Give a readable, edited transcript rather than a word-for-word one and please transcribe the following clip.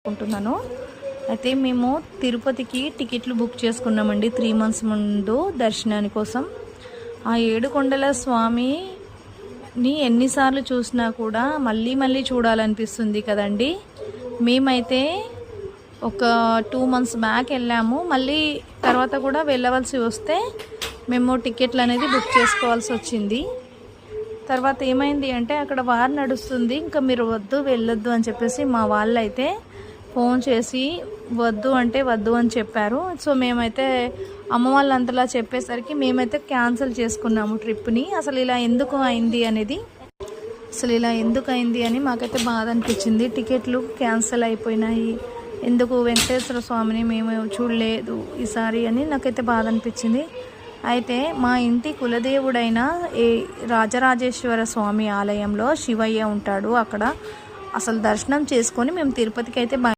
చేసుకుంటున్నాను. అయితే మేము తిరుపతికి టికెట్లు బుక్ చేసుకున్నామండి 3 months ముందు దర్శనాని కోసం. ఆ ఏడుకొండల స్వామిని ఎన్నిసార్లు చూసినా కూడా మళ్ళీ మళ్ళీ చూడాలనిపిస్తుంది కదండి. మేమైతే ఒక 2 months బ్యాక్ వెళ్ళాము. మళ్ళీ తర్వాత కూడా వెళ్ళవలసి వస్తే మేము టికెట్లు అనేది బుక్ చేసుకోవాల్సి వచ్చింది. తర్వాత ఏమైంది అంటే అక్కడ వార్ నడుస్తుంది, ఇంకా మీరు వద్దు వెళ్ళొద్దు అని చెప్పేసి మా వాళ్ళు అయితే ఫోన్ చేసి వద్దు అంటే వద్దు అని చెప్పారు. సో మేమైతే అమ్మ వాళ్ళు అంతలా చెప్పేసరికి మేమైతే క్యాన్సిల్ చేసుకున్నాము ట్రిప్ని. అసలు ఇలా ఎందుకు అయింది అని మాకైతే బాధ అనిపించింది. టికెట్లు క్యాన్సిల్ అయిపోయినాయి, ఎందుకు వెంకటేశ్వర స్వామిని మేము చూడలేదు ఈసారి అని నాకైతే బాధ అనిపించింది. అయితే మా ఇంటి కులదేవుడైన రాజరాజేశ్వర స్వామి ఆలయంలో శివయ్య ఉంటాడు. అక్కడ అసలు దర్శనం చేసుకొని మేము తిరుపతికి అయితే